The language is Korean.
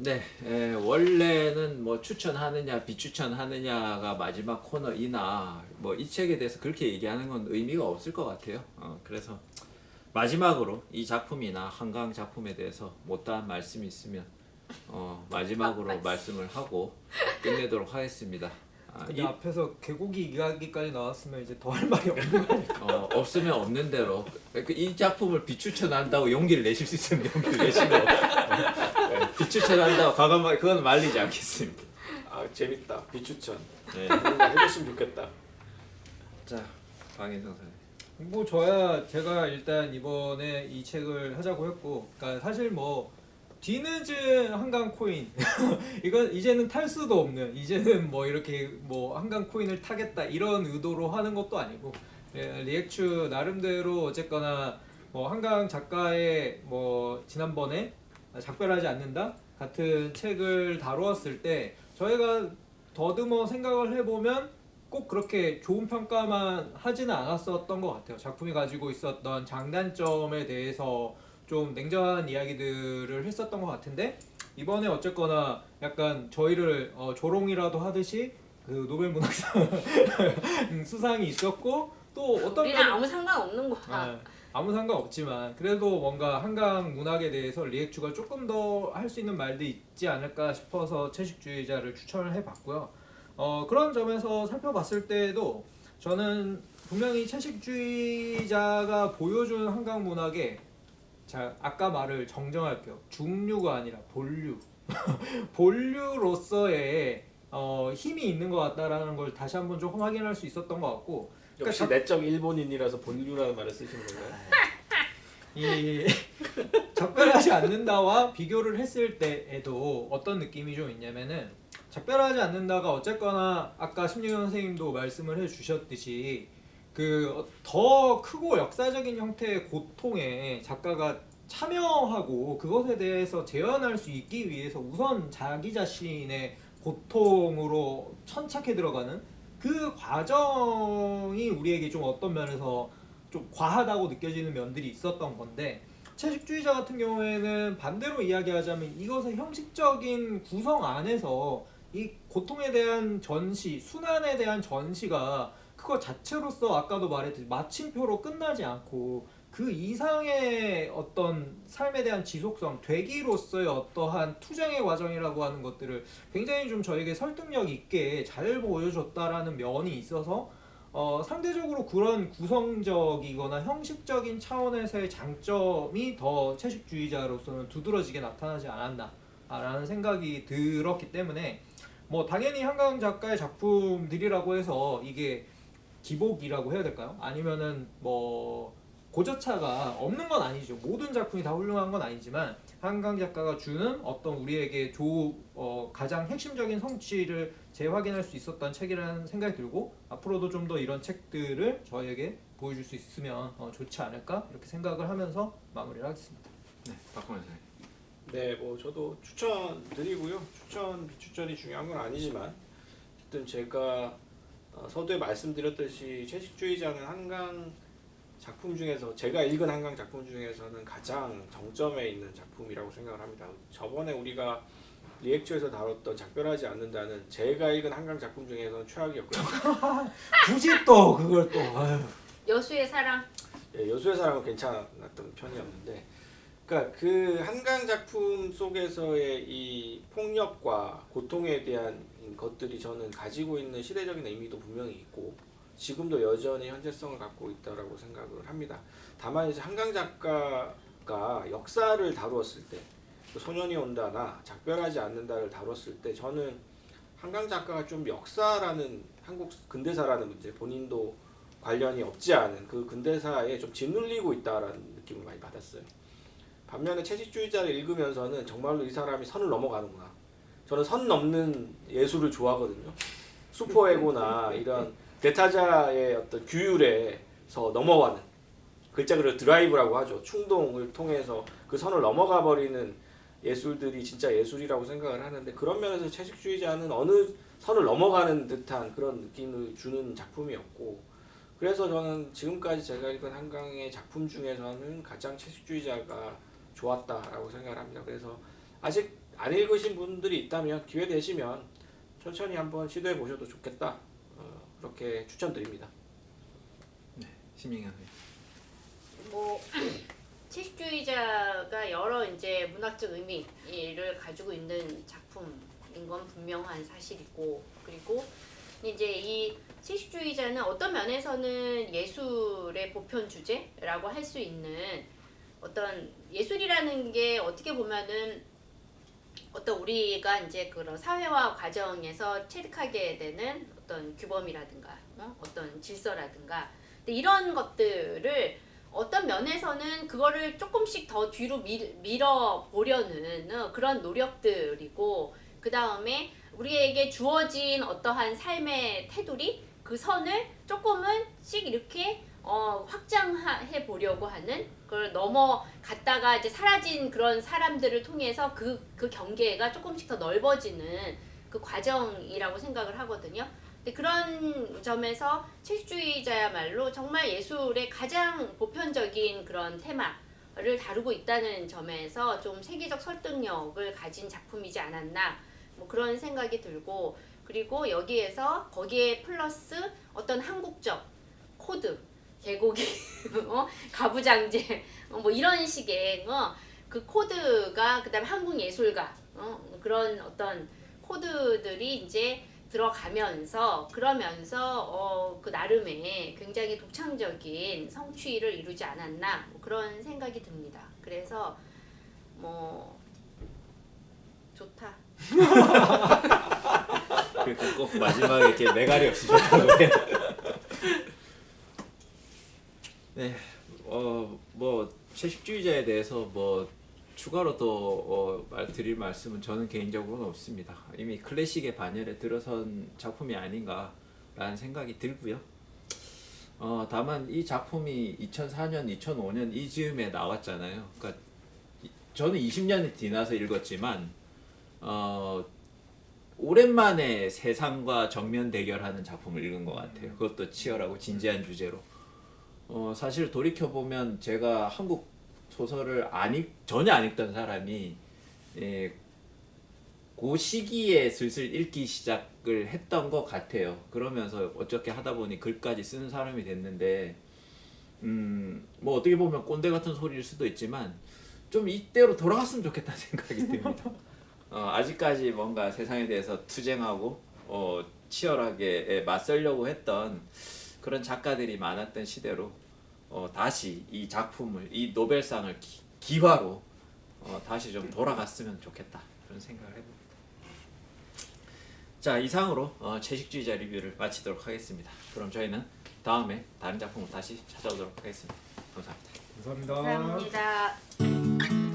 네, 원래는 뭐 추천하느냐 비추천하느냐가 마지막 코너이나 뭐 이 책에 대해서 그렇게 얘기하는 건 의미가 없을 것 같아요. 그래서 마지막으로 이 작품이나 한강 작품에 대해서 못다한 말씀이 있으면 마지막으로 말씀을 하고 끝내도록 하겠습니다. 근데 앞에서 개고기 이야기까지 나왔으면 이제 더 할 말이 없는 거 아닐까? 없으면 없는 대로 이 작품을 비추천한다고 용기를 내실 수 있으면 용기를 내시고 비추천한다고 과감하게 그건 말리지 않겠습니다. 재밌다. 비추천. 네. 뭔가 해줬으면 좋겠다. 자, 방인성 선생님. 뭐 저야 제가 일단 이번에 이 책을 하자고 했고, 그러니까 사실 뭐 뒤늦은 한강 코인 이건 이제는 탈 수도 없는, 이제는 뭐 이렇게 뭐 한강 코인을 타겠다 이런 의도로 하는 것도 아니고, 리액추 나름대로 어쨌거나 뭐 한강 작가의 뭐 지난번에 작별하지 않는다 같은 책을 다루었을 때 저희가 더듬어 생각을 해보면 꼭 그렇게 좋은 평가만 하지는 않았었던 것 같아요. 작품이 가지고 있었던 장단점에 대해서 좀 냉정한 이야기들을 했었던 것 같은데, 이번에 어쨌거나 약간 저희를 조롱이라도 하듯이 그 노벨 문학상 수상이 있었고, 또 어떤 우리랑 아무 상관없는 거야. 아무 상관없지만 그래도 뭔가 한강 문학에 대해서 리액추가 조금 더 할 수 있는 말도 있지 않을까 싶어서 채식주의자를 추천을 해봤고요. 그런 점에서 살펴봤을 때도 저는 분명히 채식주의자가 보여준 한강 문학에, 자, 아까 말을 정정할게요. 중류가 아니라 본류. 본류로서의 힘이 있는 것 같다라는 걸 다시 한번 조금 확인할 수 있었던 것 같고, 역시 내적 일본인이라서 본류라는 말을 쓰시는 건가요? 이 작별하지 않는다와 비교를 했을 때에도 어떤 느낌이 좀 있냐면은, 작별하지 않는다가 어쨌거나 아까 심리현 선생님도 말씀을 해주셨듯이 그 더 크고 역사적인 형태의 고통에 작가가 참여하고 그것에 대해서 재현할 수 있기 위해서 우선 자기 자신의 고통으로 천착해 들어가는 그 과정이 우리에게 좀 어떤 면에서 좀 과하다고 느껴지는 면들이 있었던 건데, 채식주의자 같은 경우에는 반대로 이야기하자면 이것의 형식적인 구성 안에서 이 고통에 대한 전시, 순환에 대한 전시가 그거 자체로서 아까도 말했듯이 마침표로 끝나지 않고 그 이상의 어떤 삶에 대한 지속성, 되기로서의 어떠한 투쟁의 과정이라고 하는 것들을 굉장히 좀 저에게 설득력 있게 잘 보여줬다라는 면이 있어서 상대적으로 그런 구성적이거나 형식적인 차원에서의 장점이 더 채식주의자로서는 두드러지게 나타나지 않았나라는 생각이 들었기 때문에, 뭐 당연히 한강 작가의 작품들이라고 해서 이게 기복이라고 해야 될까요? 아니면은 뭐 고저차가 없는 건 아니죠. 모든 작품이 다 훌륭한 건 아니지만 한강 작가가 주는 어떤 우리에게 가장 핵심적인 성취를 재확인할 수 있었던 책이라는 생각이 들고, 앞으로도 좀 더 이런 책들을 저희에게 보여줄 수 있으면 좋지 않을까 이렇게 생각을 하면서 마무리를 하겠습니다. 네, 박홍현 선생님. 네, 뭐 저도 추천드리고요. 추천, 비추천이 중요한 건 아니지만 어쨌든 제가 서두에 말씀드렸듯이 채식주의자는 한강 작품 중에서, 제가 읽은 한강 작품 중에서는 가장 정점에 있는 작품이라고 생각을 합니다. 저번에 우리가 리액처에서 다뤘던 작별하지 않는다는 제가 읽은 한강 작품 중에서는 최악이었고요. 굳이 또 그걸 또 여수의 사랑. 예, 여수의 사랑은 괜찮았던 편이었는데, 그러니까 그 한강 작품 속에서의 이 폭력과 고통에 대한 것들이 저는 가지고 있는 시대적인 의미도 분명히 있고 지금도 여전히 현재성을 갖고 있다라고 생각을 합니다. 다만 이제 한강 작가가 역사를 다루었을 때, 소년이 온다나 작별하지 않는다를 다뤘을 때 저는 한강 작가가 좀 역사라는, 한국 근대사라는 문제, 본인도 관련이 없지 않은 그 근대사에 좀 짓눌리고 있다라는 느낌을 많이 받았어요. 반면에 채식주의자를 읽으면서는 정말로 이 사람이 선을 넘어가는구나. 저는 선 넘는 예술을 좋아하거든요. 슈퍼에고나 이런 대타자의 어떤 규율에서 넘어가는, 글자 그대로 드라이브라고 하죠. 충동을 통해서 그 선을 넘어가 버리는 예술들이 진짜 예술이라고 생각을 하는데, 그런 면에서 채식주의자는 어느 선을 넘어가는 듯한 그런 느낌을 주는 작품이었고, 그래서 저는 지금까지 제가 읽은 한강의 작품 중에서는 가장 채식주의자가 좋았다라고 생각을 합니다. 그래서 아직 안 읽으신 분들이 있다면 기회 되시면 천천히 한번 시도해 보셔도 좋겠다. 그렇게 추천드립니다. 심영현 선생님. 뭐 채식주의자가 여러 이제 문학적 의미를 가지고 있는 작품인 건 분명한 사실이고, 그리고 이제 이 채식주의자는 어떤 면에서는 예술의 보편 주제라고 할 수 있는, 어떤 예술이라는 게 어떻게 보면은 어떤 우리가 이제 그런 사회화 과정에서 체득하게 되는 어떤 규범이라든가 어떤 질서라든가, 근데 이런 것들을 어떤 면에서는 그거를 조금씩 더 뒤로 밀어 보려는 그런 노력들이고, 그 다음에 우리에게 주어진 어떠한 삶의 테두리, 그 선을 조금은씩 이렇게 확장해 보려고 하는, 그걸 넘어갔다가 이제 사라진 그런 사람들을 통해서 그 경계가 조금씩 더 넓어지는 그 과정이라고 생각을 하거든요. 근데 그런 점에서 채식주의자야말로 정말 예술의 가장 보편적인 그런 테마를 다루고 있다는 점에서 좀 세계적 설득력을 가진 작품이지 않았나, 뭐 그런 생각이 들고, 그리고 여기에서 거기에 플러스 어떤 한국적 코드, 개고기, 가부장제, 뭐 이런 식의 그 코드가, 그다음에 한국 예술가, 그런 어떤 코드들이 이제 들어가면서, 그러면서 그 나름의 굉장히 독창적인 성취를 이루지 않았나, 뭐 그런 생각이 듭니다. 그래서 뭐 좋다. 그러니까 꼭 마지막에 이렇게 매갈이 없이 좋다고 해. 네, 뭐 채식주의자에 대해서 뭐 추가로 또 드릴 말씀은 저는 개인적으로는 없습니다. 이미 클래식의 반열에 들어선 작품이 아닌가라는 생각이 들고요. 다만 이 작품이 2004년, 2005년 이 즈음에 나왔잖아요. 그러니까 저는 20년이 지나서 읽었지만 오랜만에 세상과 정면 대결하는 작품을 읽은 것 같아요. 그것도 치열하고 진지한 주제로. 사실 돌이켜보면 제가 한국 소설을 전혀 안 읽던 사람이 그 시기에 슬슬 읽기 시작을 했던 것 같아요. 그러면서 어떻게 하다 보니 글까지 쓰는 사람이 됐는데, 뭐 어떻게 보면 꼰대 같은 소리일 수도 있지만 좀 이때로 돌아갔으면 좋겠다는 생각이 듭니다. 아직까지 뭔가 세상에 대해서 투쟁하고 치열하게 맞서려고 했던 그런 작가들이 많았던 시대로 다시 이 작품을, 이 노벨상을 기화로 다시 좀 돌아갔으면 좋겠다, 그런 생각을 해봅니다. 자, 이상으로 채식주의자 리뷰를 마치도록 하겠습니다. 그럼 저희는 다음에 다른 작품으로 다시 찾아오도록 하겠습니다. 감사합니다. 감사합니다. 감사합니다.